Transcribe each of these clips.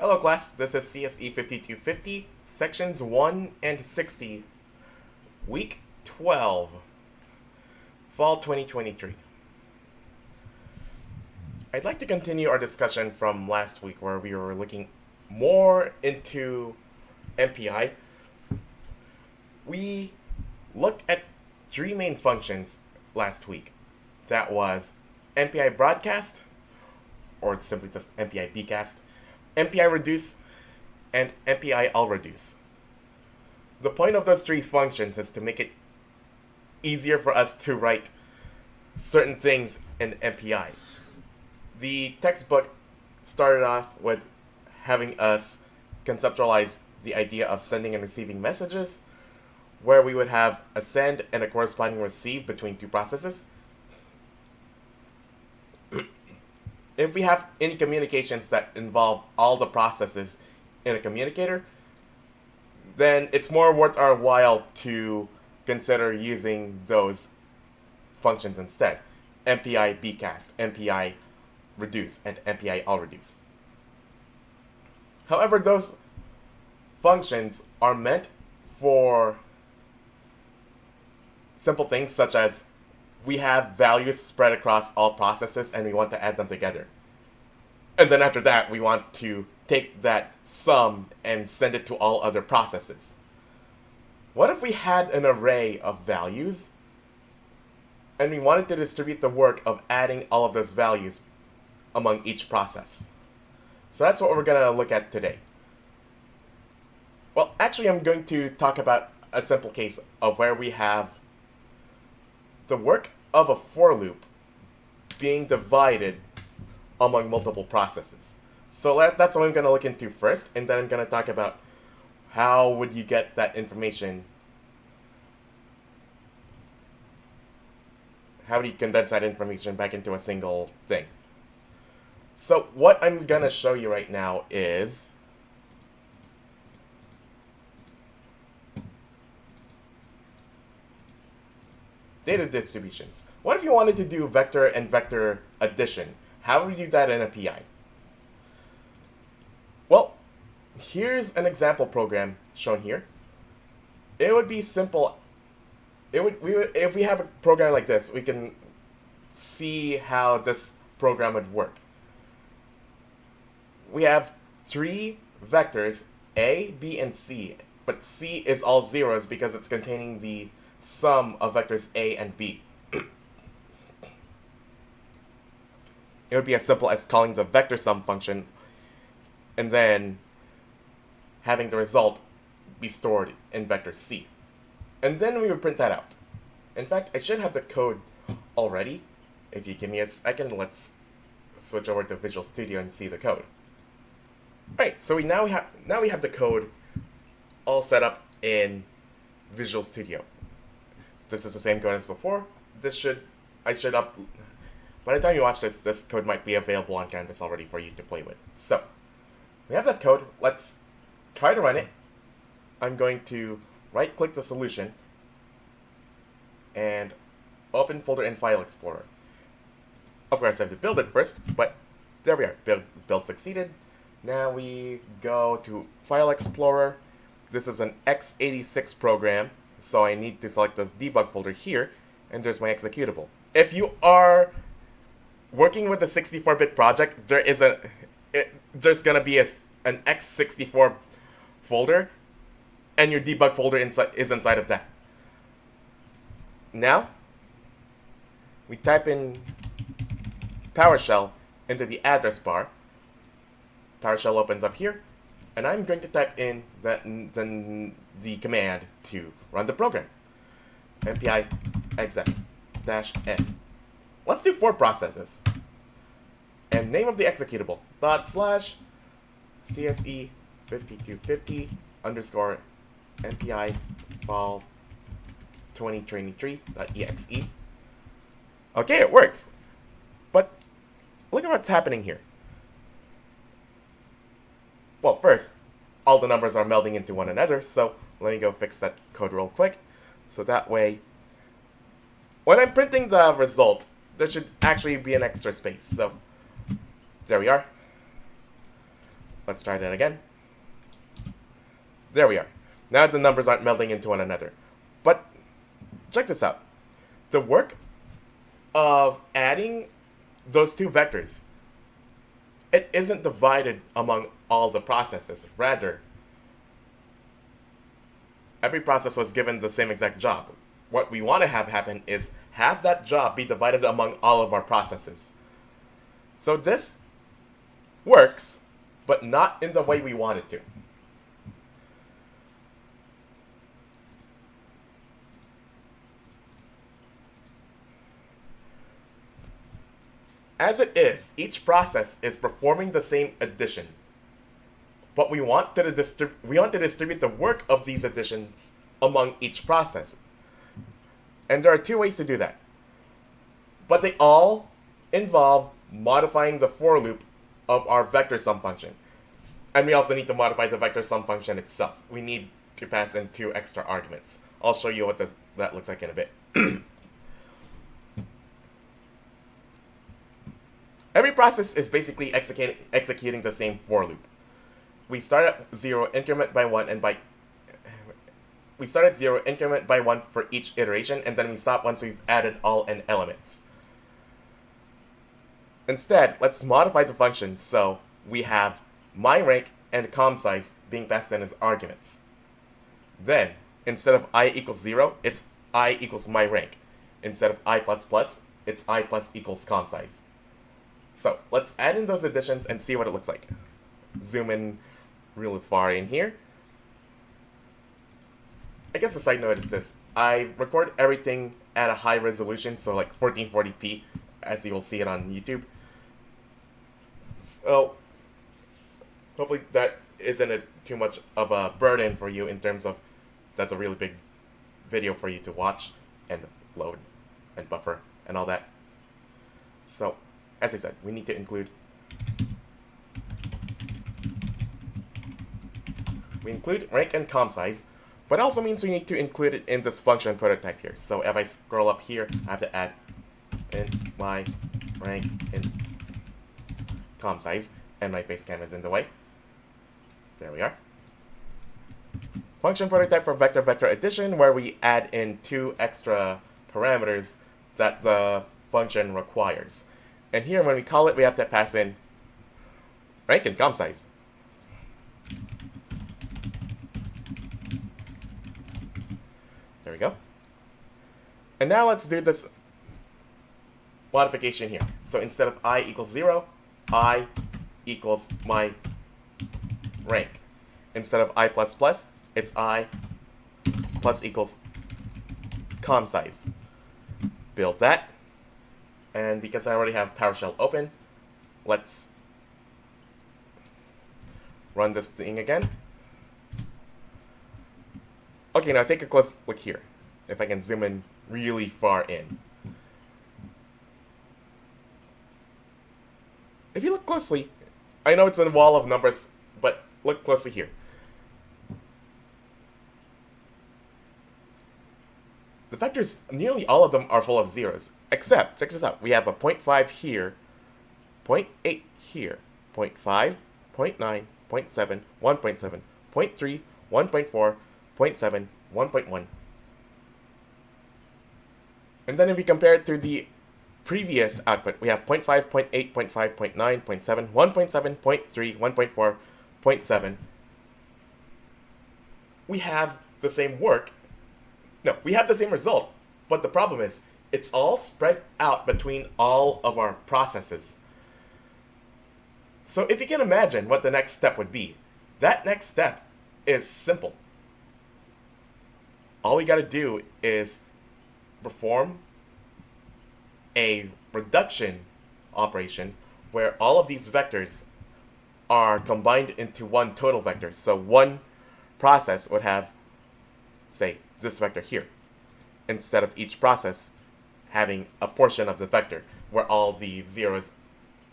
Hello class, this is CSE-5250, sections 1 and 60, week 12, fall 2023. I'd like to continue our discussion from last week where we were looking more into MPI. We looked at three main functions last week. That was MPI broadcast, or simply just MPI bcast, MPI reduce, and MPI all reduce. The point of those three functions is to make it easier for us to write certain things in MPI. The textbook started off with having us conceptualize the idea of sending and receiving messages, where we would have a send and a corresponding receive between two processes. If we have any communications that involve all the processes in a communicator, then it's more worth our while to consider using those functions instead. MPI bcast, MPI reduce, and MPI all reduce. However, those functions are meant for simple things such as we have values spread across all processes and we want to add them together. And then after that, we want to take that sum and send it to all other processes. What if we had an array of values and we wanted to distribute the work of adding all of those values among each process? So that's what we're going to look at today. Well, actually, I'm going to talk about a simple case of where we have the work of a for loop being divided among multiple processes. So that's what I'm going to look into first, and then I'm going to talk about how would you get that information. How do you condense that information back into a single thing? So what I'm going to show you right now is data distributions. What if you wanted to do vector and vector addition? How would you do that in a PI? Well, here's an example program shown here. It would be simple. If we have a program like this, we can see how this program would work. We have three vectors, A, B, and C, but C is all zeros because it's containing the sum of vectors A and B. It would be as simple as calling the vector sum function and then having the result be stored in vector C. And then we would print that out. In fact, I should have the code already. If you give me a second, let's switch over to Visual Studio and see the code. Right, so we have the code all set up in Visual Studio. This is the same code as before. By the time you watch this code might be available on Canvas already for you to play with. So, we have that code. Let's try to run it. I'm going to right-click the solution and open folder in File Explorer. Of course, I have to build it first, but there we are. Build succeeded. Now we go to File Explorer. This is an x86 program, so I need to select the debug folder here, and there's my executable. If you are working with a 64-bit project, there's gonna be an x64 folder, and your debug folder is inside of that. Now, we type in PowerShell into the address bar. PowerShell opens up here, and I'm going to type in the command to run the program. MPI exec-n. Let's do 4 processes. And name of the executable, /CSE-5250 underscore MPI file 2023.exe. Okay, it works. But look at what's happening here. Well, first, all the numbers are melding into one another, so let me go fix that code real quick. So that way, when I'm printing the result, there should actually be an extra space. So there we are. Let's try that again. There we are. Now the numbers aren't melding into one another. But check this out. The work of adding those two vectors, it isn't divided among all the processes. Rather, every process was given the same exact job. What we want to have happen is have that job be divided among all of our processes. So this works, but not in the way we want it to. As it is, each process is performing the same addition. But we want to distribute the work of these additions among each process. And there are two ways to do that. But they all involve modifying the for loop of our vector sum function. And we also need to modify the vector sum function itself. We need to pass in two extra arguments. I'll show you what that looks like in a bit. Every process is basically executing the same for loop. We start at 0, increment by 1, and we start at 0, increment by 1 for each iteration, and then we stop once we've added all n elements. Instead, let's modify the function so we have my rank and com size being passed in as arguments. Then, instead of I equals 0, it's I equals my rank. Instead of I plus plus, it's I plus equals com size. So, let's add in those additions and see what it looks like. Zoom in really far in here. I guess the side note is this. I record everything at a high resolution, so like 1440p, as you will see it on YouTube. So, hopefully that isn't too much of a burden for you in terms of that's a really big video for you to watch and load and buffer and all that. So, as I said, we need to include rank and com size, but it also means we need to include it in this function prototype here. So if I scroll up here, I have to add in my rank and com size, and my face cam is in the way. There we are. Function prototype for vector addition, where we add in two extra parameters that the function requires. And here, when we call it, we have to pass in rank and com size. There we go. And now let's do this modification here. So instead of I equals 0, I equals my rank. Instead of I plus plus, it's I plus equals com size. Build that. And because I already have PowerShell open, let's run this thing again. Okay, now take a close look here. If I can zoom in really far in. If you look closely, I know it's a wall of numbers, but look closely here. The vectors, nearly all of them are full of zeros, except, check this out, we have a 0.5 here, 0.8 here, 0.5, 0.9, 0.7, 1.7, 0.3, 1.4, 0.7, 1.1. And then if we compare it to the previous output, we have 0.5, 0.8, 0.5, 0.9, 0.7, 1.7, 0.3, 1.4, 0.7. We have the same work. No, we have the same result, but the problem is, it's all spread out between all of our processes. So if you can imagine what the next step would be, that next step is simple. All we gotta do is perform a reduction operation where all of these vectors are combined into one total vector. So one process would have, say, this vector here, instead of each process having a portion of the vector where all the zeros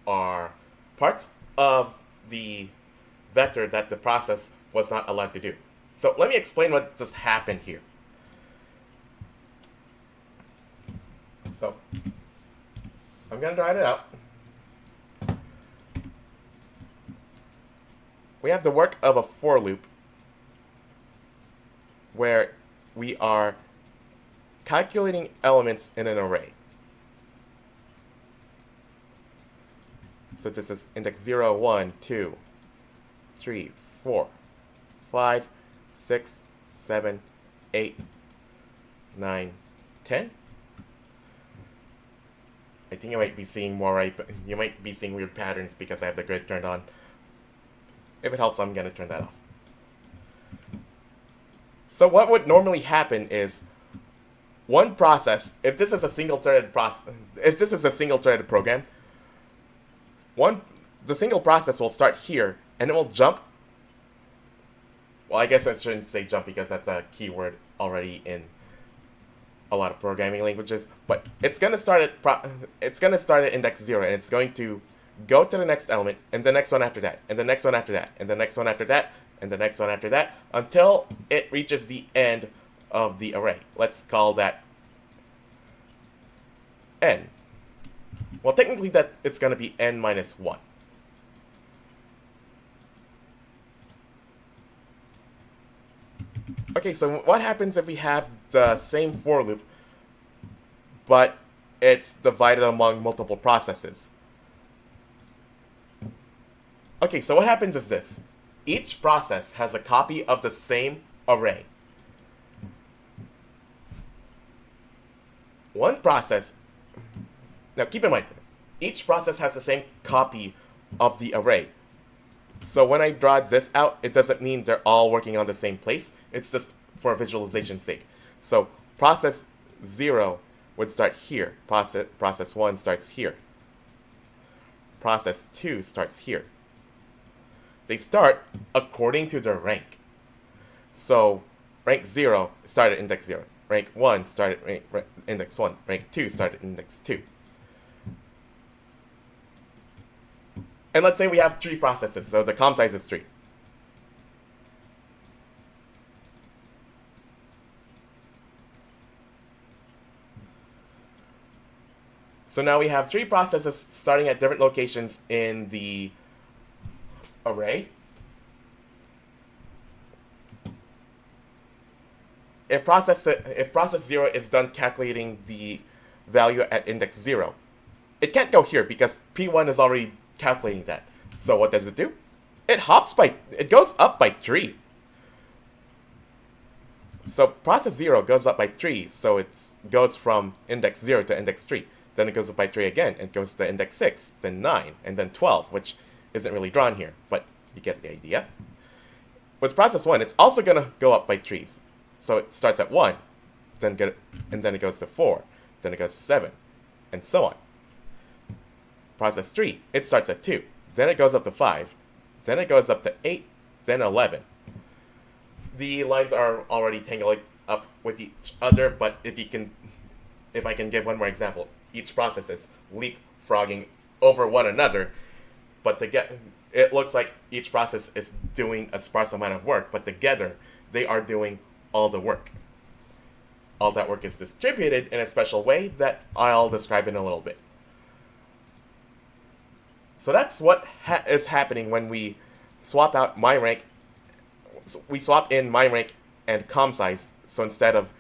are parts of the vector that the process was not allowed to do. So let me explain what just happened here. So I'm going to try it out. we have the work of a for loop where we are calculating elements in an array. So this is index 0, 1, 2, 3, 4, 5, 6, 7, 8, 9, 10. I think you might be seeing more right, but you might be seeing weird patterns because I have the grid turned on. If it helps, I'm going to turn that off. So what would normally happen is one process, if this is a single-threaded program, the single process will start here and it will jump. Well, I guess I shouldn't say jump because that's a keyword already in a lot of programming languages, but it's gonna start at index 0 and it's going to go to the next element and the next one after that and the next one after that and the next one after that and the next one after that until it reaches the end of the array. Let's call that n. Well, technically that it's gonna be n minus 1. Okay, so what happens if we have the same for loop, but it's divided among multiple processes? Okay, so what happens is this. Each process has a copy of the same array. One process, now keep in mind, each process has the same copy of the array. So when I draw this out, it doesn't mean they're all working on the same place. It's just for visualization's sake. So process 0 would start here. Process 1 starts here. Process 2 starts here. They start according to their rank. So rank 0 started index 0. Rank 1 started index 1. Rank 2 started index 2. And let's say we have 3 processes, so the com size is 3. So now we have 3 processes starting at different locations in the array. If process 0 is done calculating the value at index 0, it can't go here because P1 is already calculating that. So what does it do? It goes up by 3. So process 0 goes up by 3, so it goes from index 0 to index 3. Then it goes up by 3 again, and goes to index 6, then 9, and then 12, which isn't really drawn here, but you get the idea. With process 1, it's also going to go up by 3s. So it starts at 1, and then it goes to 4, then it goes to 7, and so on. Process 3, it starts at 2, then it goes up to 5, then it goes up to 8, then 11. The lines are already tangling up with each other, but if I can give one more example, each process is leapfrogging over one another, but it looks like each process is doing a sparse amount of work, but together they are doing all the work. All that work is distributed in a special way that I'll describe in a little bit. So that's what is happening when we swap out myRank. So we swap in myRank and com size. So instead of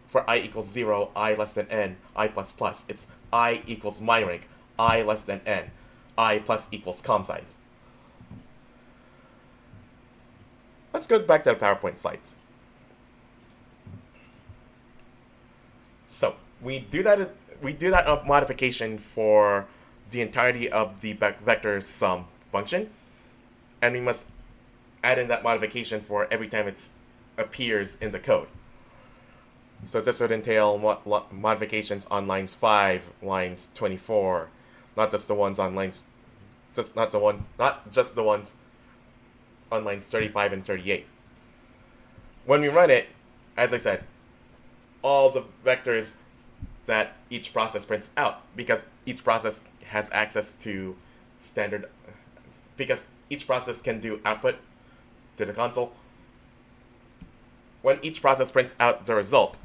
for I equals 0, I less than n, I plus plus, it's I equals myRank, I less than n, I plus equals com size. Let's go back to the PowerPoint slides. So we do that modification for the entirety of the vector sum function, and we must add in that modification for every time it appears in the code. So this would entail modifications on lines 5, lines 24, not just the ones on lines on lines 35 and 38. When we run it, as I said, all the vectors that each process prints out, because each process has access to because each process can do output to the console. When each process prints out the result,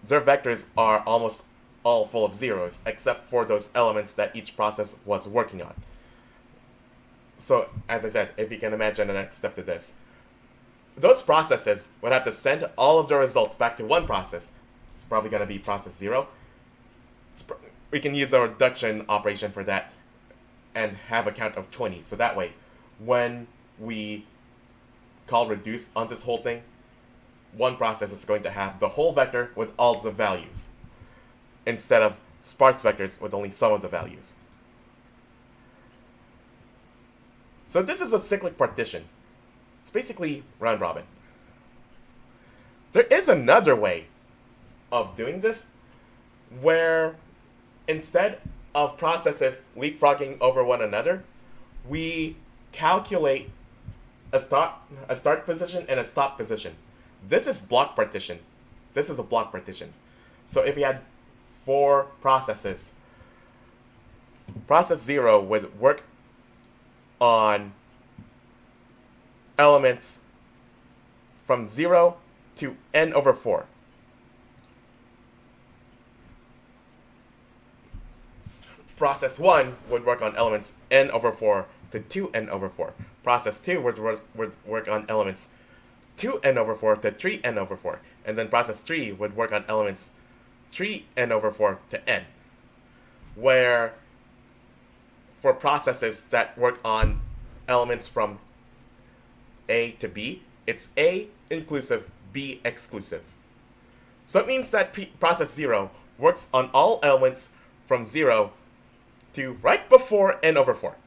their vectors are almost all full of zeros, except for those elements that each process was working on. So, as I said, if you can imagine the next step to this, those processes would have to send all of the results back to one process. It's probably going to be process 0. We can use a reduction operation for that and have a count of 20. So that way, when we call reduce on this whole thing, one process is going to have the whole vector with all the values, instead of sparse vectors with only some of the values. So this is a cyclic partition. It's basically round robin. There is another way of doing this, where instead of processes leapfrogging over one another, we calculate a start position and a stop position. This is block partition. This is a block partition. So if we had 4 processes, process 0 would work on elements from 0 to n over 4. Process 1 would work on elements n over 4 to 2n over 4. Process 2 would work on elements 2n over 4 to 3n over 4. And then process 3 would work on elements 3n over 4 to n. Where for processes that work on elements from A to B, it's A inclusive, B exclusive. So it means that process 0 works on all elements from 0 to right before n over 4.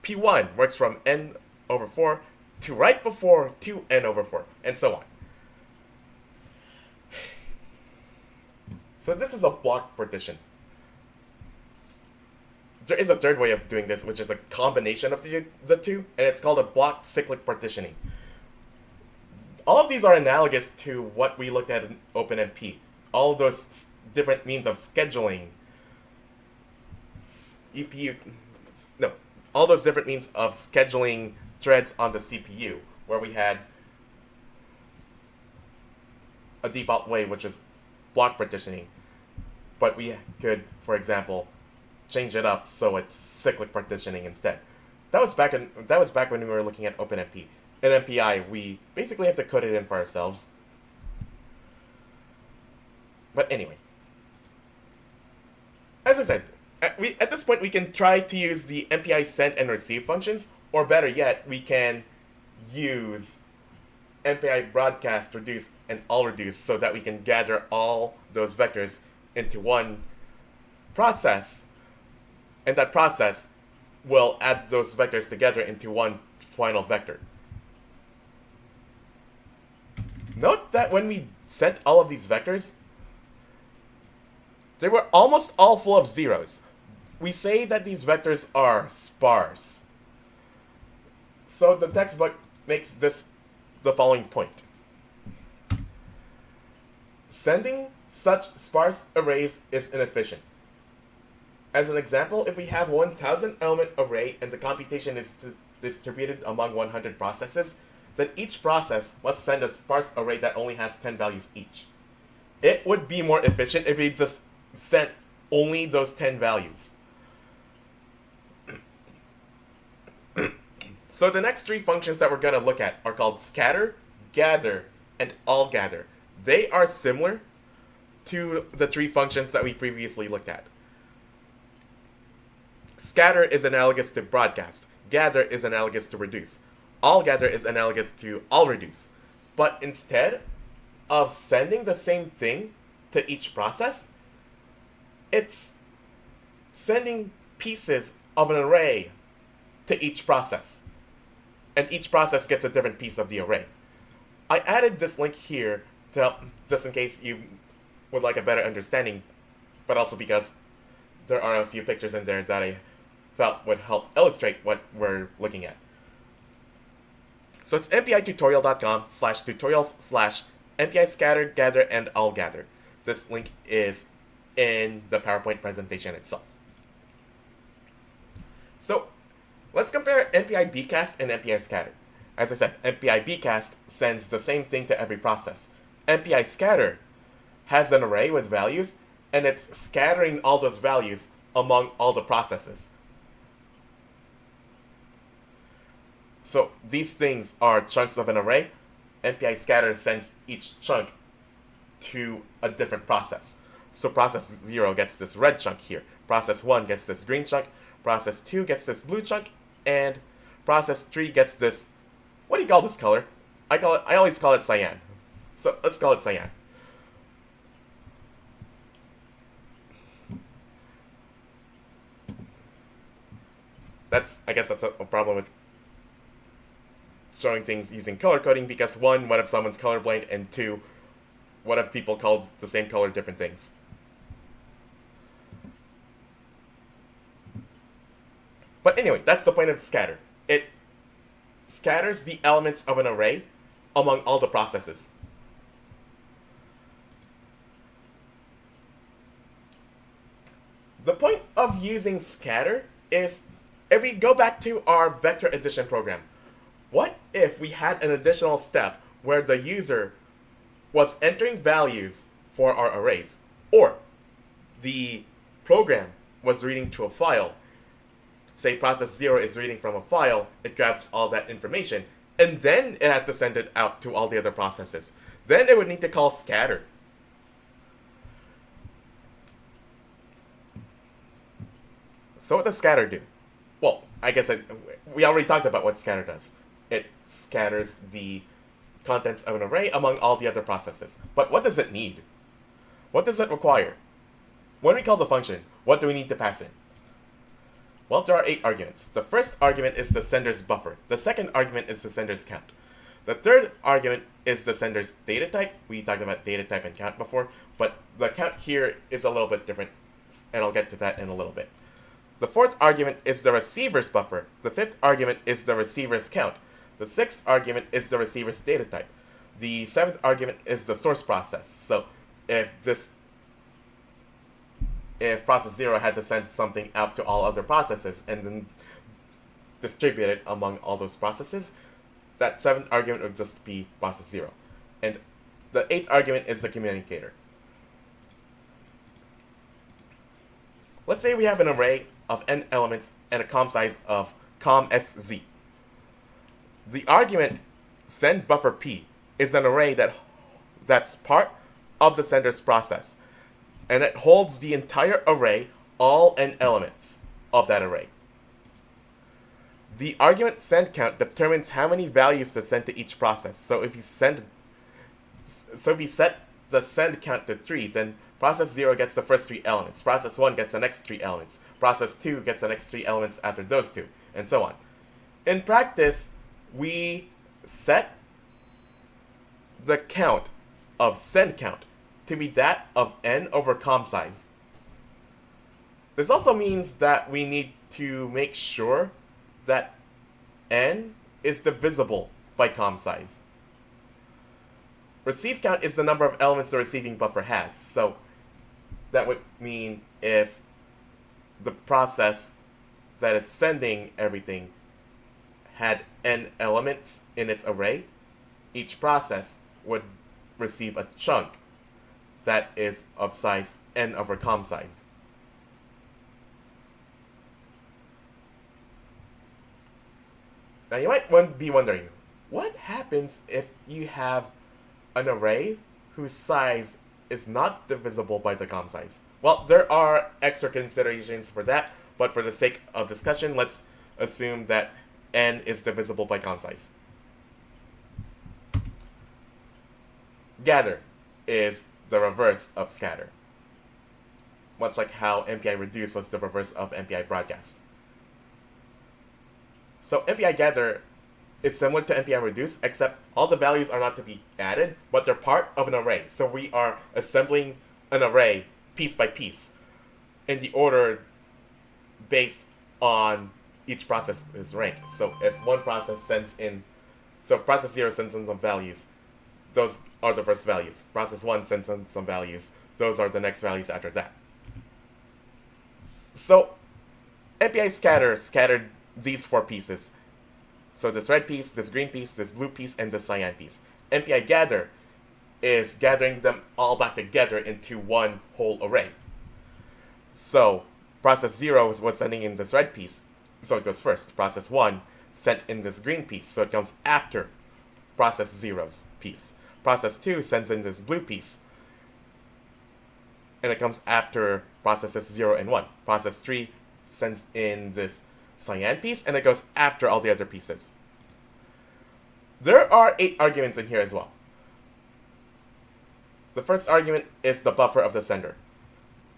P1 works from n over 4 to right before 2n over 4, and so on. So this is a block partition. There is a third way of doing this, which is a combination of the two, and it's called a block cyclic partitioning. All of these are analogous to what we looked at in OpenMP. All of those different means of scheduling all those different means of scheduling threads on the CPU, where we had a default way, which is block partitioning, but we could, for example, change it up so it's cyclic partitioning instead. That was back when we were looking at OpenMP. In MPI, we basically have to code it in for ourselves. But anyway, as I said, at this point we can try to use the MPI send and receive functions, or better yet, we can use MPI broadcast, reduce, and all reduce so that we can gather all those vectors into one process, and that process will add those vectors together into one final vector. Note that when we sent all of these vectors, they were almost all full of zeros. We say that these vectors are sparse. So the textbook makes this the following point. Sending such sparse arrays is inefficient. As an example, if we have 1,000 element array and the computation is distributed among 100 processes, then each process must send a sparse array that only has 10 values each. It would be more efficient if we just sent only those 10 values. So the next 3 functions that we're going to look at are called scatter, gather, and all gather. They are similar to the 3 functions that we previously looked at. Scatter is analogous to broadcast. Gather is analogous to reduce. All gather is analogous to all reduce. But instead of sending the same thing to each process, it's sending pieces of an array to each process. And each process gets a different piece of the array. I added this link here to help, just in case you would like a better understanding, but also because there are a few pictures in there that I felt would help illustrate what we're looking at. So it's mpitutorial.com/tutorials/MPI scatter, gather, and all gather. This link is in the PowerPoint presentation itself. So let's compare MPI bcast and MPI scatter. As I said, MPI bcast sends the same thing to every process. MPI scatter has an array with values, and it's scattering all those values among all the processes. So these things are chunks of an array. MPI scatter sends each chunk to a different process. So process 0 gets this red chunk here. Process 1 gets this green chunk. Process 2 gets this blue chunk. And process 3 gets this, what do you call this color? I always call it cyan. So let's call it cyan. I guess that's a problem with showing things using color coding, because one, what if someone's colorblind, and two, what if people called the same color different things? But anyway, that's the point of scatter. It scatters the elements of an array among all the processes. The point of using scatter is, if we go back to our vector addition program, what if we had an additional step where the user was entering values for our arrays, or the program was reading to a file? Say process 0 is reading from a file, it grabs all that information, and then it has to send it out to all the other processes. Then it would need to call scatter. So what does scatter do? Well, I guess we already talked about what scatter does. It scatters the contents of an array among all the other processes. But what does it need? What does it require? When we call the function, what do we need to pass in? Well, there are 8 arguments. The first argument is the sender's buffer. The second argument is the sender's count. The third argument is the sender's data type. We talked about data type and count before, but the count here is a little bit different, and I'll get to that in a little bit. The fourth argument is the receiver's buffer. The fifth argument is the receiver's count. The sixth argument is the receiver's data type. The seventh argument is the source process. So if process 0 had to send something out to all other processes and then distribute it among all those processes, that seventh argument would just be process 0. And the eighth argument is the communicator. Let's say we have an array of n elements and a com size of com_sz. The argument send buffer p is an array that's part of the sender's process, and it holds the entire array, all n elements of that array. The argument send count determines how many values to send to each process. So if you set the send count to 3, then process 0 gets the first 3 elements, process 1 gets the next 3 elements, process 2 gets the next 3 elements after those 2, and so on. In practice, we set the count of send count to be that of n over com size. This also means that we need to make sure that n is divisible by com size. Receive count is the number of elements the receiving buffer has, so that would mean if the process that is sending everything had n elements in its array, each process would receive a chunk that is of size n over com size. Now you might be wondering, what happens if you have an array whose size is not divisible by the com size? Well, there are extra considerations for that, but for the sake of discussion, let's assume that n is divisible by com size. Gather is the reverse of scatter, much like how MPI reduce was the reverse of MPI broadcast. So MPI gather is similar to MPI reduce, except all the values are not to be added, but they're part of an array. So we are assembling an array piece by piece in the order based on each process's rank. So if one process sends in, so if process 0 sends in some values, those are the first values. Process 1 sends in some values, those are the next values after that. So MPI scatter scattered these 4 pieces. So this red piece, this green piece, this blue piece, and this cyan piece. MPI gather is gathering them all back together into one whole array. So process 0 was sending in this red piece, so it goes first. Process 1 sent in this green piece, so it comes after process 0's piece. Process 2 sends in this blue piece, and it comes after processes 0 and 1. Process 3 sends in this cyan piece, and it goes after all the other pieces. There are 8 arguments in here as well. The first argument is the buffer of the sender.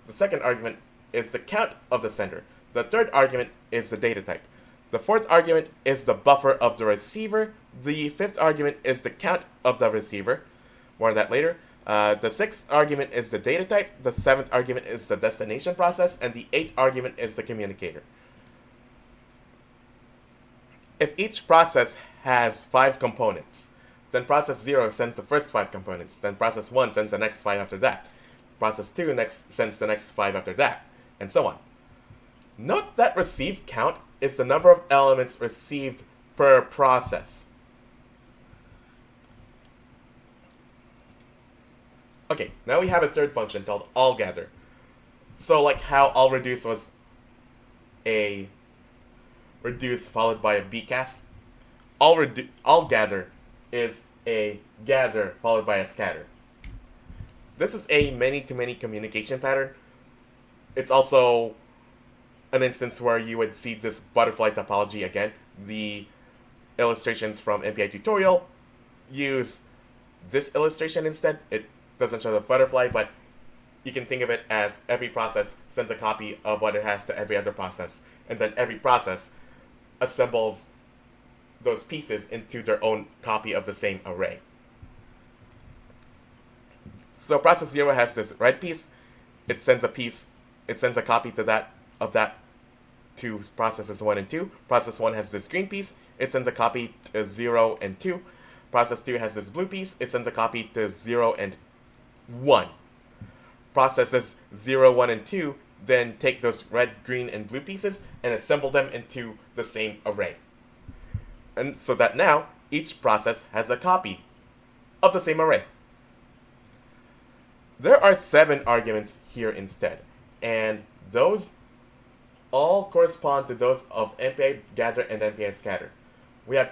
The second argument is the count of the sender. The third argument is the data type. The fourth argument is the buffer of the receiver. The fifth argument is the count of the receiver. More on that later. The sixth argument is the data type. The seventh argument is the destination process. And the eighth argument is the communicator. If each process has 5 components, then process 0 sends the first 5 components. Then process 1 sends the next 5 after that. Process 2 sends the next 5 after that, and so on. Note that received count is the number of elements received per process. Okay, now we have a third function called allGather. So like how allReduce was a reduce followed by a bcast, allGather is a gather followed by a scatter. This is a many-to-many communication pattern. It's also an instance where you would see this butterfly topology again. The illustrations from MPI tutorial use this illustration instead. It doesn't show the butterfly, but you can think of it as every process sends a copy of what it has to every other process, and then every process assembles those pieces into their own copy of the same array. So process 0 has this red piece. It sends a copy to that to processes 1 and 2. Process 1 has this green piece. It sends a copy to 0 and 2. Process 2 has this blue piece. It sends a copy to 0 and 1. Processes 0, 1, and 2 then take those red, green, and blue pieces and assemble them into the same array. And so that now each process has a copy of the same array. There are 7 arguments here instead, and those all correspond to those of MPI gather and MPI scatter. We have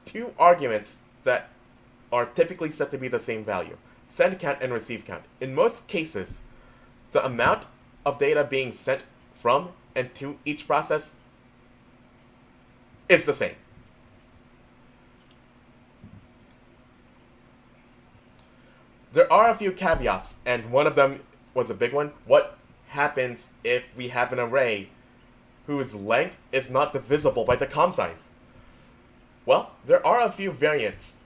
2 arguments that are typically set to be the same value: send count and receive count. In most cases, the amount of data being sent from and to each process is the same. There are a few caveats, and one of them was a big one. What happens if we have an array whose length is not divisible by the com size? Well, there are a few variants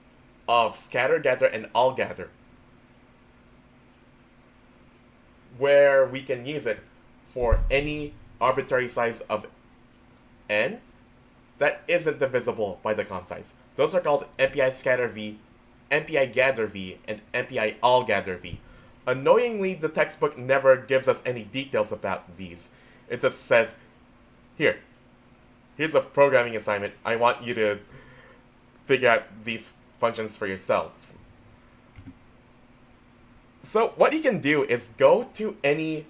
of scatter, gather, and allGather where we can use it for any arbitrary size of n that isn't divisible by the com size. Those are called MPI scatter v, MPI gather v, and MPI allGather v. Annoyingly, the textbook never gives us any details about these. It just says, here's a programming assignment. I want you to figure out these functions for yourselves. So what you can do is go to any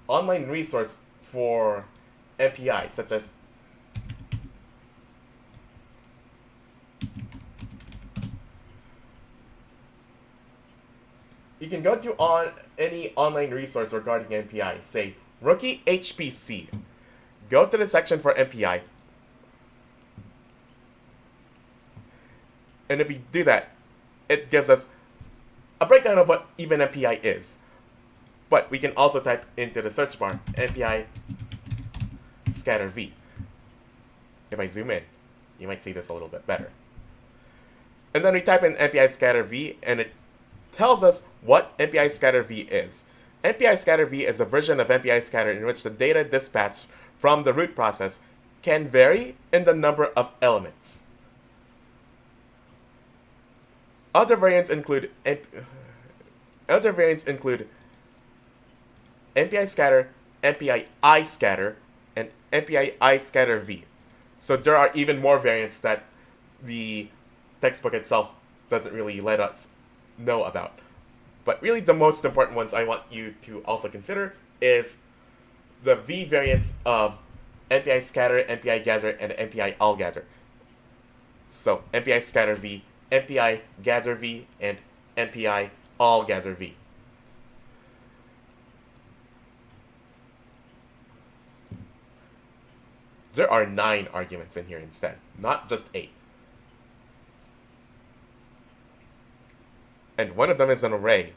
online resource for MPI, such as you can go to any online resource regarding MPI, say Rookie HPC. Go to the section for MPI. And if you do that, it gives us a breakdown of what even MPI is. But we can also type into the search bar MPI scatter v. If I zoom in, you might see this a little bit better. And then we type in MPI scatter v, and it tells us what MPI scatter v is. MPI scatter v is a version of MPI scatter in which the data dispatched from the root process can vary in the number of elements. Other variants include MPI scatter, MPI I scatter, and MPI I scatter v. So there are even more variants that the textbook itself doesn't really let us know about. But really the most important ones I want you to also consider is the v variants of MPI scatter, MPI gather, and MPI all gather. So MPI scatter V, MPI gather V, and MPI all gather V. There are 9 arguments in here instead, not just 8. And one of them is an array.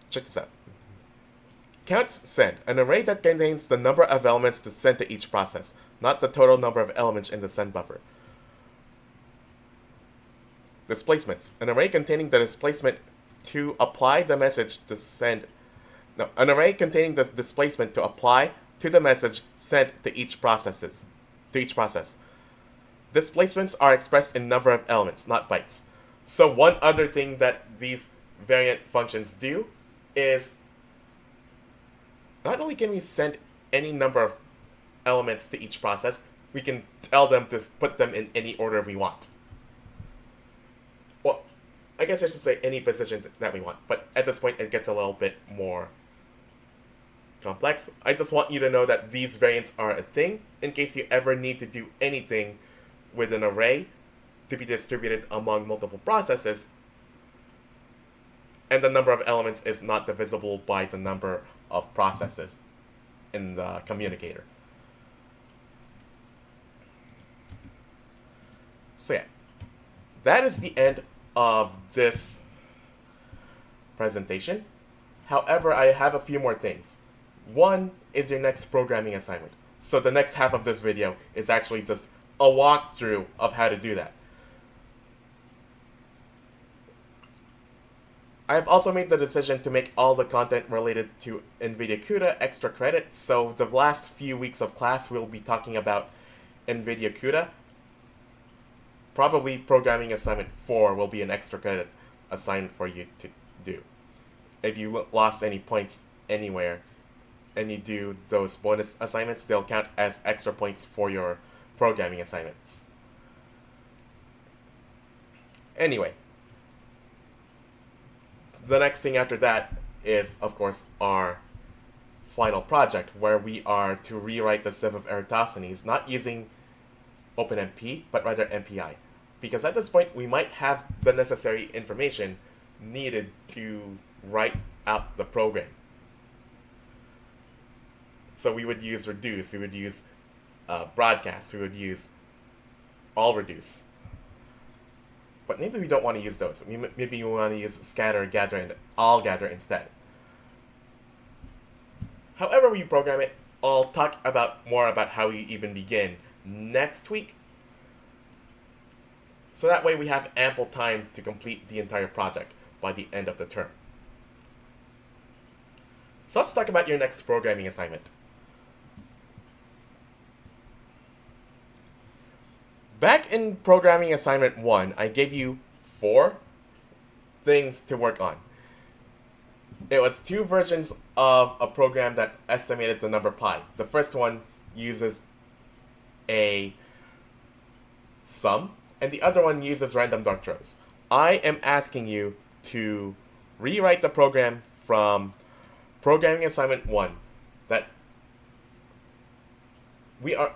Check this out. Count send, an array that contains the number of elements to send to each process, not the total number of elements in the send buffer. Displacements, an array containing the displacement to apply the message to send. No, an array containing the displacement to apply to the message sent to each process. Displacements are expressed in number of elements, not bytes. So one other thing that these variant functions do is not only can we send any number of elements to each process, we can tell them to put them in any order we want. Well, I guess I should say any position that we want, but at this point it gets a little bit more complex. I just want you to know that these variants are a thing in case you ever need to do anything with an array to be distributed among multiple processes, and the number of elements is not divisible by the number of processes in the communicator. So yeah, that is the end of this presentation. However, I have a few more things. One is your next programming assignment. So the next half of this video is actually just a walkthrough of how to do that. I've also made the decision to make all the content related to NVIDIA CUDA extra credit, so the last few weeks of class we'll be talking about NVIDIA CUDA. Probably programming assignment 4 will be an extra credit assignment for you to do. If you lost any points anywhere and you do those bonus assignments, they'll count as extra points for your programming assignments. Anyway, the next thing after that is, of course, our final project, where we are to rewrite the sieve of Eratosthenes, not using OpenMP, but rather MPI. Because at this point, we might have the necessary information needed to write out the program. So we would use reduce, we would use broadcast, we would use all reduce. But maybe we don't want to use those. Maybe we want to use scatter, gather, and all gather instead. However we program it, I'll talk more about how we even begin next week. So that way we have ample time to complete the entire project by the end of the term. So let's talk about your next programming assignment. Back in programming assignment 1, I gave you 4 things to work on. It was 2 versions of a program that estimated the number pi. The first one uses a sum, and the other one uses random dark throws. I am asking you to rewrite the program from programming assignment 1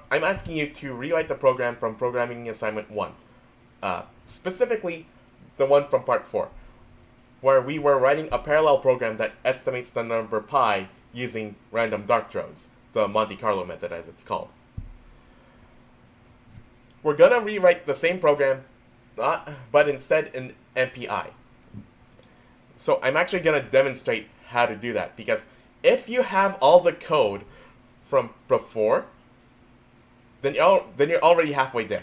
I'm asking you to rewrite the program from programming assignment 1. Specifically, the one from part 4, where we were writing a parallel program that estimates the number pi using random dark throws, the Monte Carlo method as it's called. We're gonna rewrite the same program, but instead in MPI. So I'm actually gonna demonstrate how to do that, because if you have all the code from before, then you're already halfway there.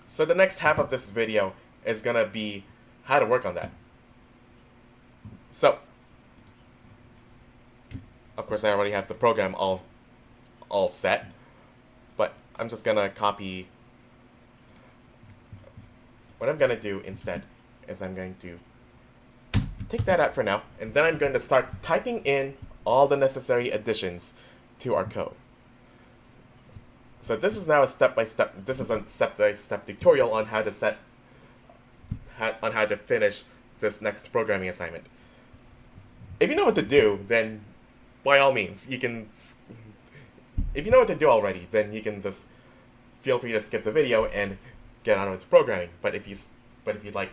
So the next half of this video is gonna be how to work on that. So, of course I already have the program all set, but I'm just gonna copy. What I'm gonna do instead is I'm going to take that out for now, and then I'm going to start typing in all the necessary additions to our code. So this is now a step-by-step tutorial on how to finish this next programming assignment. if you know what to do, then by all means, you can. If you know what to do already, then you can just feel free to skip the video and get on with programming. But if you'd like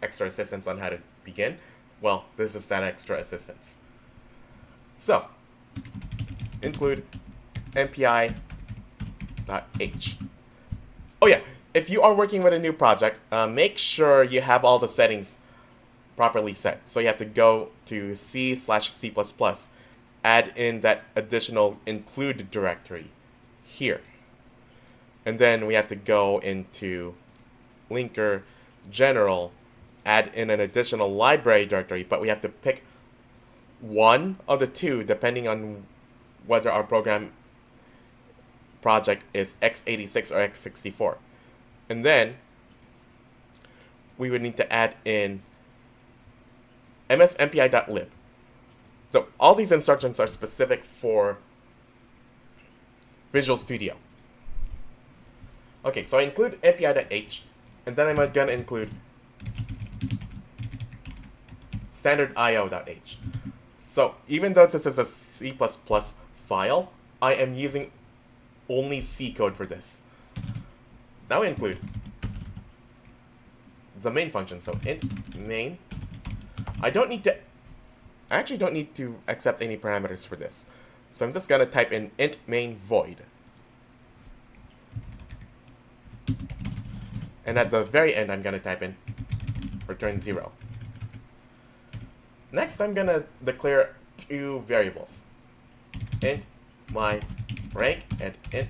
extra assistance on how to begin, well, this is that extra assistance. So, include MPI.h. Oh yeah, if you are working with a new project, make sure you have all the settings properly set. So you have to go to C/C++, add in that additional include directory here. And then we have to go into linker general, add in an additional library directory, but we have to pick one of the two depending on whether our project is x86 or x64. And then we would need to add in msmpi.lib. So all these instructions are specific for Visual Studio. Okay, so I include mpi.h, and then I'm going to include standard.io.h. So even though this is a C++ file, I am using only C code for this. Now we include the main function, so int main. I actually don't need to accept any parameters for this. So I'm just going to type in int main void. And at the very end, I'm going to type in return 0. Next, I'm going to declare two variables, int my rank and int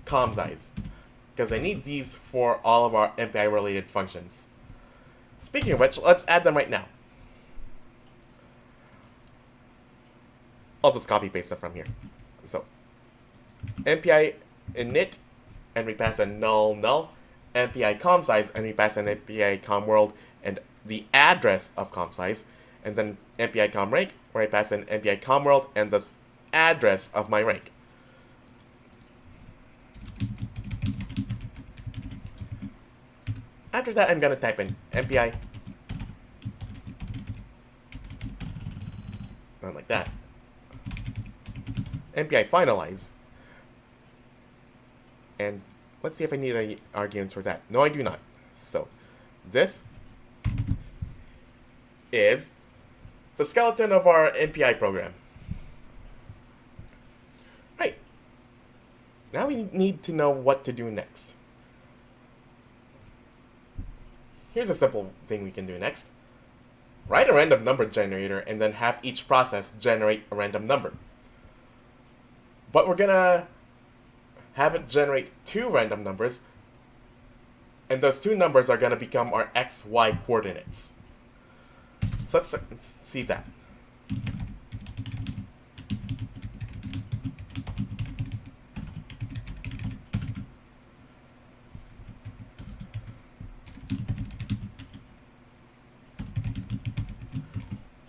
com size, because I need these for all of our MPI related functions. Speaking of which, let's add them right now. I'll just copy paste them from here. So MPI init, and we pass a null null, MPI com size, and we pass an MPI com world and the address of com size, and then MPI com rank, where I pass an MPI com world and the address of my rank. After that, I'm going to type in MPI, not like that, MPI finalize, and let's see if I need any arguments for that. No, I do not. So this is the skeleton of our MPI program. Right. Now we need to know what to do next. Here's a simple thing we can do next. Write a random number generator and then have each process generate a random number. But we're gonna have it generate two random numbers, and those two numbers are gonna become our x, y coordinates. So let's see that.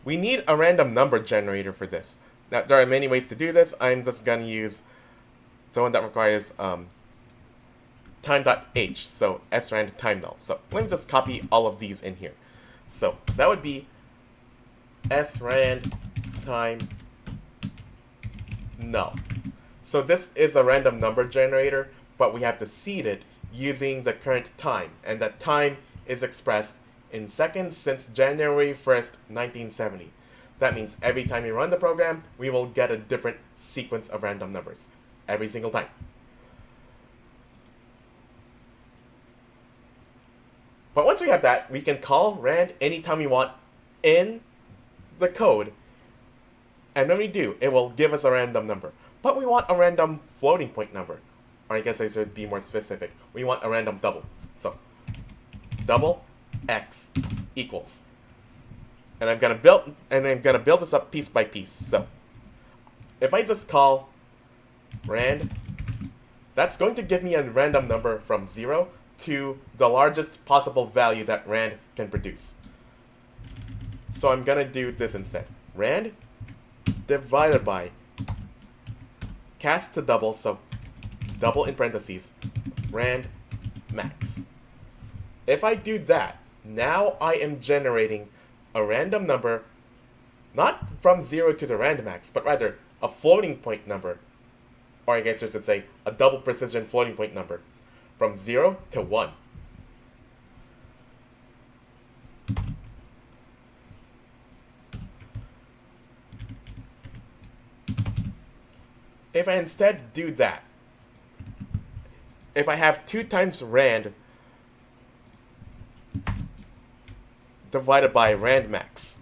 We need a random number generator for this. Now, there are many ways to do this. I'm just going to use the one that requires time.h, so srand time null. So let me just copy all of these in here. So that would be srand time null. So this is a random number generator, but we have to seed it using the current time, and that time is expressed in seconds since January 1st, 1970. That means every time we run the program, we will get a different sequence of random numbers every single time. But once we have that, we can call rand anytime we want in the code. And when we do, it will give us a random number. But we want a random floating point number. Or I guess I should be more specific. We want a random double. So double x equals. And I'm gonna build this up piece by piece. So if I just call rand, that's going to give me a random number from 0 to the largest possible value that rand can produce. So I'm gonna do this instead. Rand divided by cast to double, so double in parentheses, rand max. If I do that, now I am generating a random number not from 0 to the random max, but rather a floating point number, or I guess you should say a double precision floating point number, from 0 to 1. If I instead do that, if I have 2 times rand divided by rand max,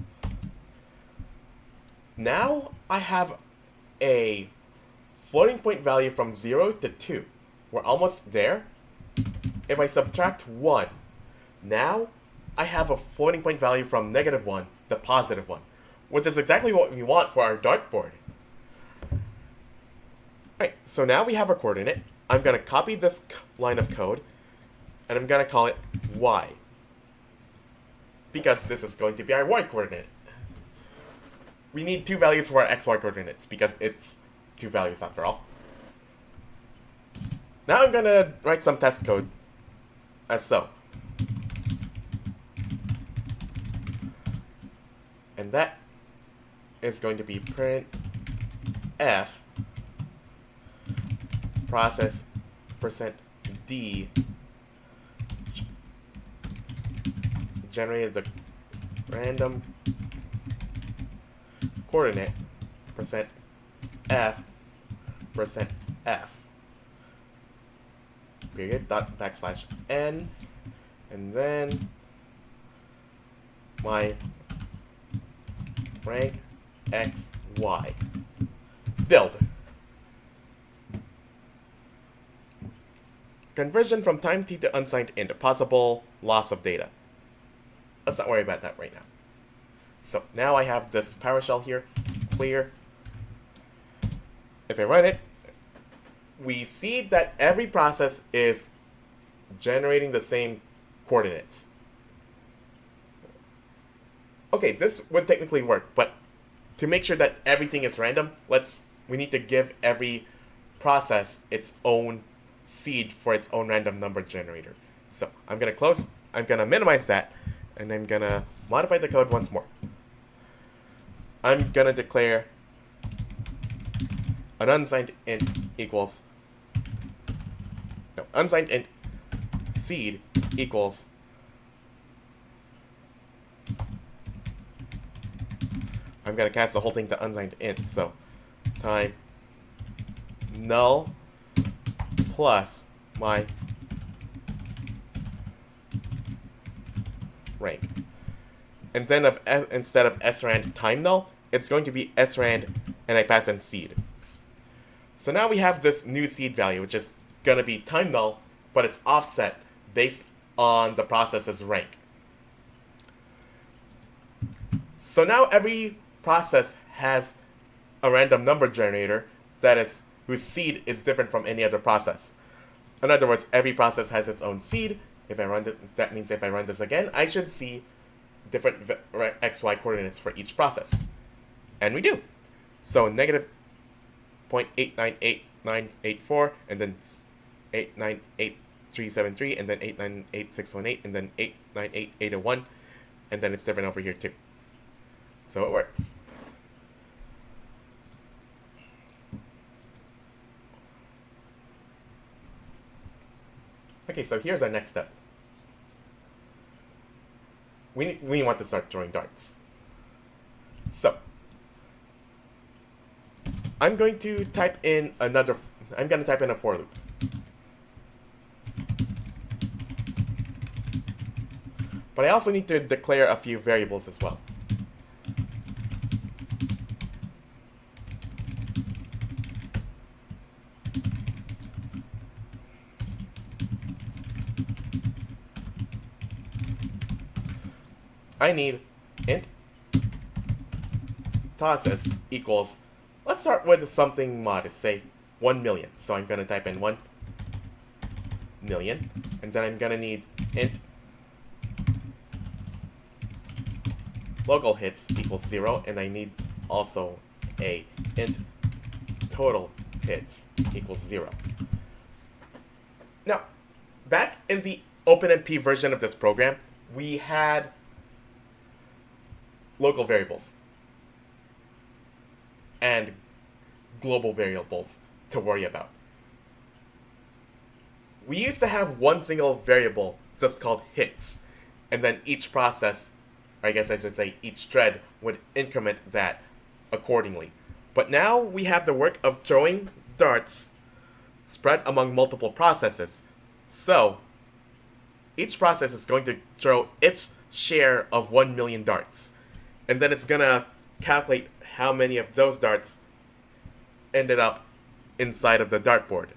now I have a floating point value from 0 to 2. We're almost there. If I subtract 1, now I have a floating point value from -1 to +1, which is exactly what we want for our dartboard. Alright, so now we have our coordinate. I'm going to copy this line of code, and I'm going to call it y, because this is going to be our y coordinate. We need 2 values for our xy coordinates, because it's 2 values after all. Now I'm going to write some test code as so. And that is going to be print f process %d generated the random coordinate %f %f period dot backslash n, and then my rank x y build. Conversion from time t to unsigned int, possible loss of data. Let's not worry about that right now. So now I have this PowerShell here, clear. If I run it, we see that every process is generating the same coordinates. Okay, this would technically work, but to make sure that everything is random, we need to give every process its own seed for its own random number generator. So I'm going to minimize that, and I'm going to modify the code once more. I'm going to declare an unsigned int equals, unsigned int seed equals I'm going to cast the whole thing to unsigned int, so time null plus my rank. And then instead of srand time null, it's going to be srand, and I pass in seed. So now we have this new seed value, which is going to be time null, but it's offset based on the process's rank. So now every process has a random number generator whose seed is different from any other process. In other words, every process has its own seed. If I run it, that means if I run this again, I should see different xy coordinates for each process. And we do. So negative 0.898984, and then 898373, and then 898618, and then 898801, and then it's different over here too. So it works. Okay, so here's our next step. We want to start throwing darts. So I'm going to type in a for loop. But I also need to declare a few variables as well. I need int process equals, let's start with something modest, say 1 million. So I'm going to type in 1 million, and then I'm going to need int local hits equals 0, and I need also a int total hits equals 0. Now, back in the OpenMP version of this program, we had local variables. and global variables to worry about. We used to have one single variable just called hits, and then each process, or I guess I should say each thread, would increment that accordingly. But now we have the work of throwing darts spread among multiple processes. So each process is going to throw its share of 1 million darts. And then it's going to calculate how many of those darts ended up inside of the dartboard.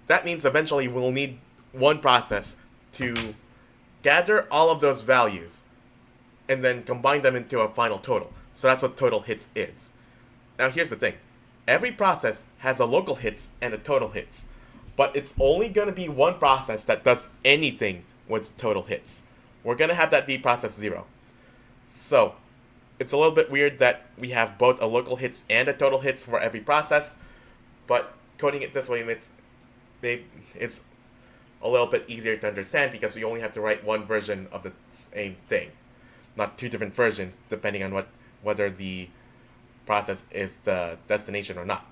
That means eventually we'll need one process to gather all of those values and then combine them into a final total. So that's what total hits is. Now here's the thing. Every process has a local hits and a total hits, but it's only going to be one process that does anything with total hits. We're going to have that be process 0. So it's a little bit weird that we have both a local hits and a total hits for every process, but coding it this way it's a little bit easier to understand because we only have to write one version of the same thing, not two different versions depending on whether the process is the destination or not.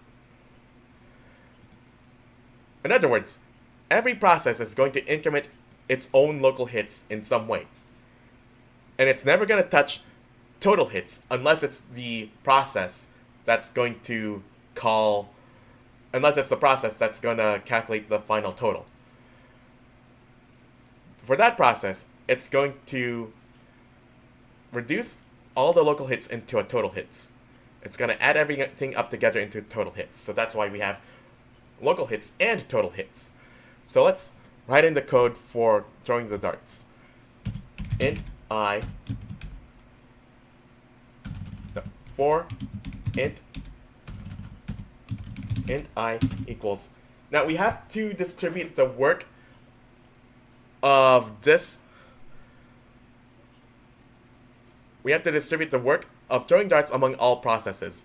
In other words, every process is going to increment its own local hits in some way. And it's never going to touch total hits unless it's the process that's going to calculate the final total. For that process, it's going to reduce all the local hits into a total hits. It's going to add everything up together into total hits. So that's why we have local hits and total hits. So let's write in the code for throwing the darts. For int I equals. Now we have to distribute the work of this. We have to distribute the work of throwing darts among all processes.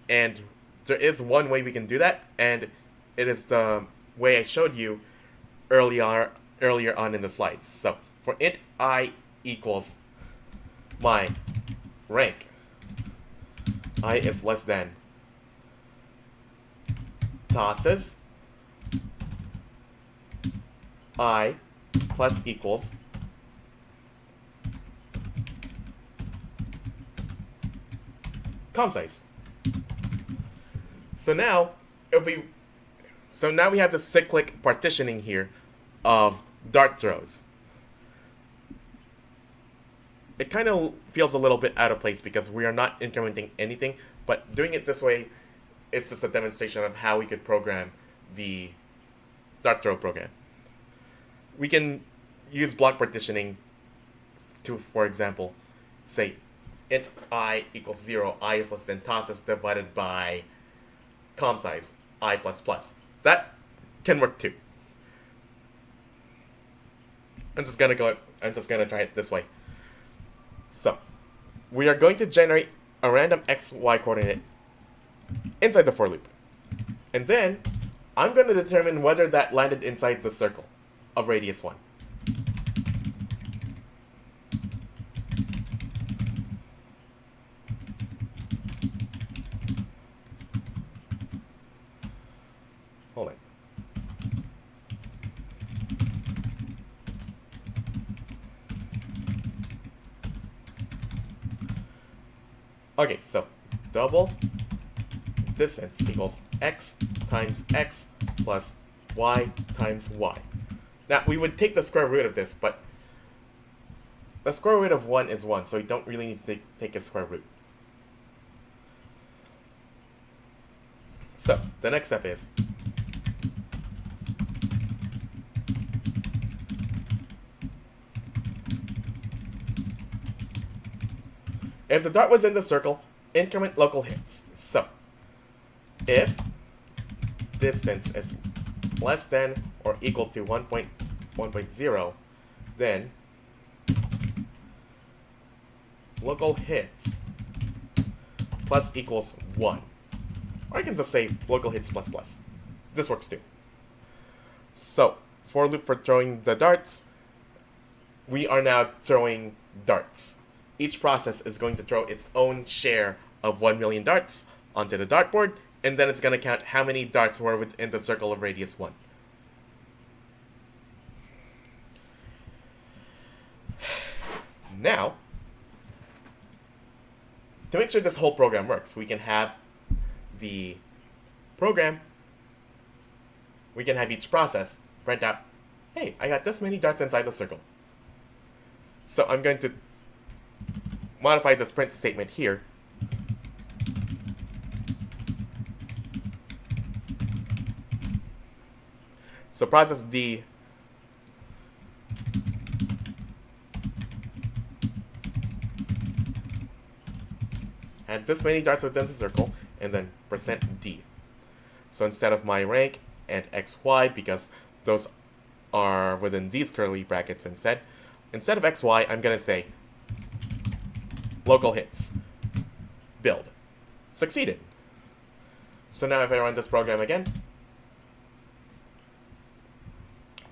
And there is one way we can do that, and it is the way I showed you earlier on in the slides. So for int I equals my rank, I is less than tosses I plus equals com size. So now we have the cyclic partitioning here of dart throws. It kind of feels a little bit out of place because we are not incrementing anything, but doing it this way, it's just a demonstration of how we could program the dart throw program. We can use block partitioning to, for example, say int I equals 0, I is less than tosses divided by com size, I plus plus. That can work too. I'm just gonna try it this way. So, we are going to generate a random xy coordinate inside the for loop. And then, I'm going to determine whether that landed inside the circle of radius 1. Hold on. Okay, so double distance equals x times x plus y times y. Now, we would take the square root of this, but the square root of 1 is 1, so you don't really need to take its square root. So, the next step is if the dart was in the circle, increment local hits. So, if distance is less than or equal to 1.0, then local hits plus equals 1. Or I can just say local hits plus plus. This works too. So, for loop for throwing the darts, we are now throwing darts. each process is going to throw its own share of 1 million darts onto the dartboard, and then it's going to count how many darts were within the circle of radius 1. Now, to make sure this whole program works, we can have the program, we can have each process print out, hey, I got this many darts inside the circle. So I'm going to modify this print statement here. So process D had this many darts within the circle, and then %D. So instead of my rank and XY, because those are within these curly brackets instead of XY, I'm going to say local hits. Build. Succeeded. So now if I run this program again,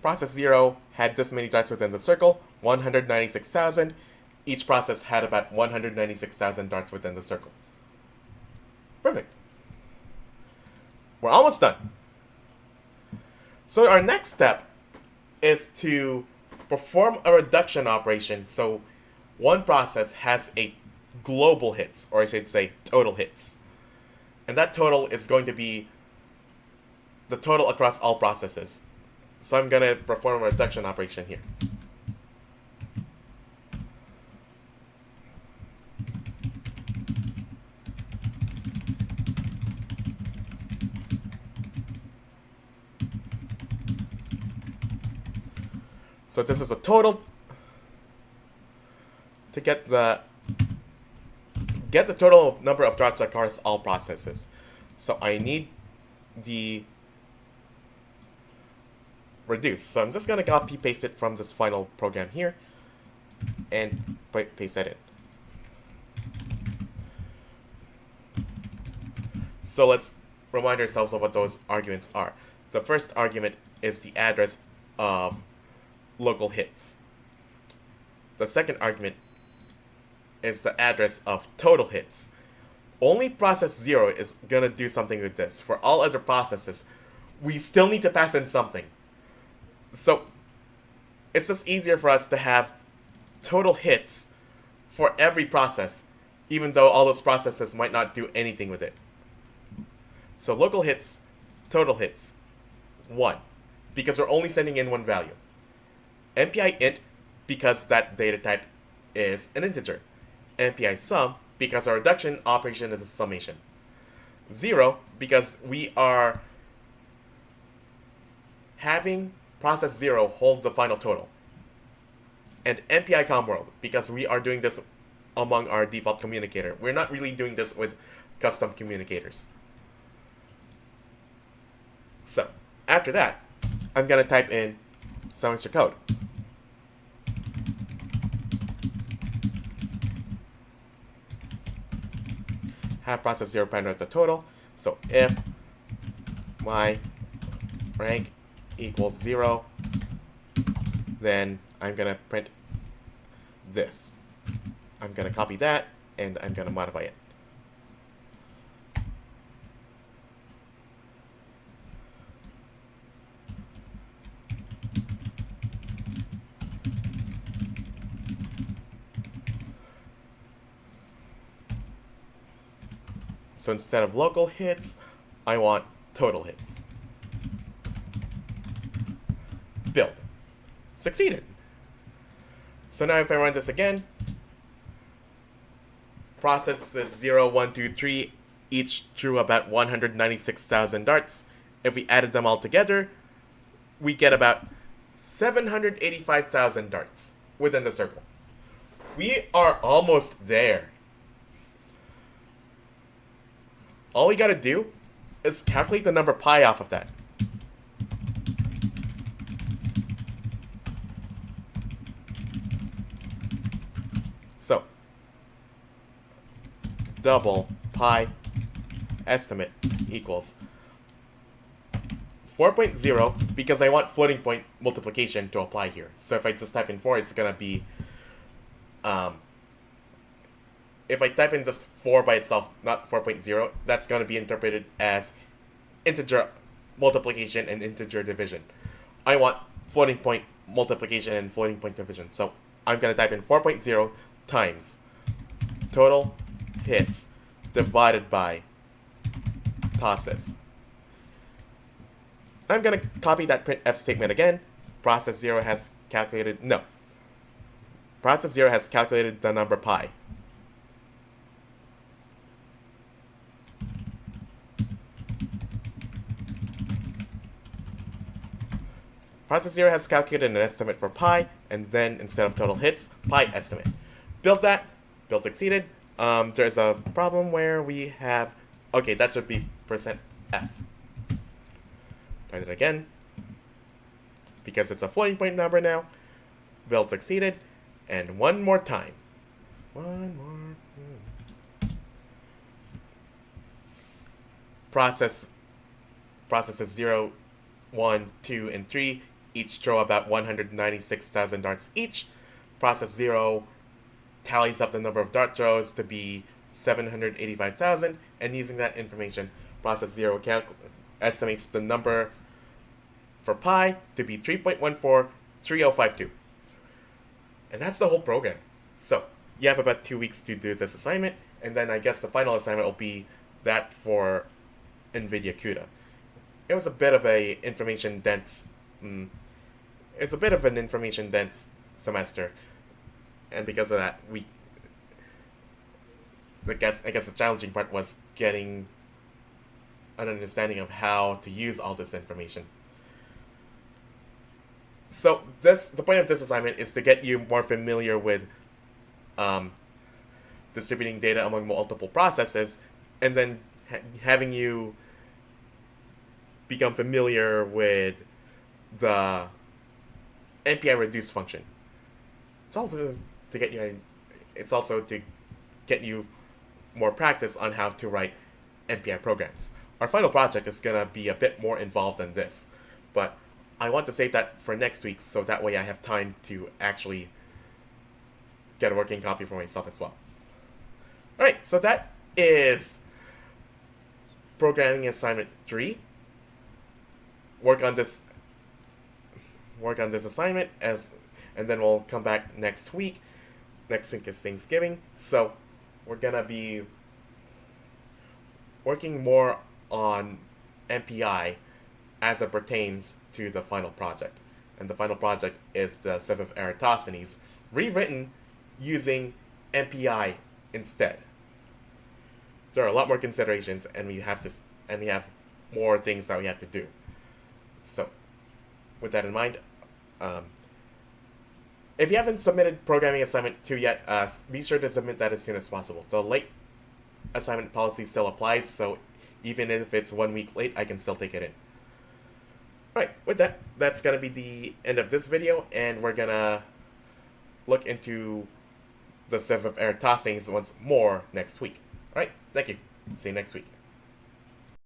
process 0 had this many darts within the circle, 196,000. Each process had about 196,000 darts within the circle. Perfect. We're almost done. So our next step is to perform a reduction operation. So one process has a global hits, or I should say total hits. And that total is going to be the total across all processes. So I'm going to perform a reduction operation here. So this is a total to get the total number of darts across all processes. So I need the reduce. So I'm just going to copy paste it from this final program here and paste that in. So let's remind ourselves of what those arguments are. The first argument is the address of local hits. The second argument is the address of total hits. Only process 0 is going to do something with this. For all other processes, we still need to pass in something. So it's just easier for us to have total hits for every process, even though all those processes might not do anything with it. So local hits, total hits, 1, because we're only sending in one value. MPI int, because that data type is an integer. MPI sum, because our reduction operation is a summation. 0, because we are having process 0 hold the final total. And MPI comworld, because we are doing this among our default communicator. We're not really doing this with custom communicators. So, after that, I'm going to type in some extra code. Have process 0 print out the total. So if my rank equals 0, then I'm going to print this. I'm going to copy that, and I'm going to modify it. So instead of local hits, I want total hits. Build. Succeeded. So now if I run this again, processes 0, 1, 2, 3 each drew about 196,000 darts. If we added them all together, we get about 785,000 darts within the circle. We are almost there. All we gotta do is calculate the number pi off of that. So, double pi estimate equals 4.0, because I want floating point multiplication to apply here. So if I just type in 4, it's gonna be if I type in just 4 by itself, not 4.0, that's going to be interpreted as integer multiplication and integer division. I want floating point multiplication and floating point division. So I'm going to type in 4.0 times total hits divided by process. I'm going to copy that printf statement again. Process 0 has calculated the number pi. Process 0 has calculated an estimate for pi, and then instead of total hits, pi estimate. Build that. Build succeeded. There's a problem where we have... Okay, that should be %f. Try that again. Because it's a floating point number now. Build succeeded. And one more time. Processes 0, 1, 2, and 3 each throw about 196,000 darts each. Process 0 tallies up the number of dart throws to be 785,000, and using that information, process 0 estimates the number for pi to be 3.143052. And that's the whole program. So you have about 2 weeks to do this assignment, and then I guess the final assignment will be that for NVIDIA CUDA. It was a bit of a information dense. It's a bit of an information dense semester, and because of that, I guess the challenging part was getting an understanding of how to use all this information. So the point of this assignment is to get you more familiar with distributing data among multiple processes, and then having you become familiar with the MPI reduce function. It's also to get you more practice on how to write MPI programs. Our final project is gonna be a bit more involved than this, but I want to save that for next week so that way I have time to actually get a working copy for myself as well. Alright, so that is programming assignment 3. Work on this assignment and then we'll come back next week. Next week is Thanksgiving, so we're gonna be working more on MPI as it pertains to the final project. And the final project is the set of Eratosthenes, rewritten using MPI instead. There are a lot more considerations, and we have more things that we have to do. So, with that in mind, if you haven't submitted programming assignment 2 yet, be sure to submit that as soon as possible. The late assignment policy still applies, so even if it's 1 week late, I can still take it in. Alright, with that, that's going to be the end of this video, and we're going to look into the set of Eratosthenes once more next week. Alright, thank you. See you next week.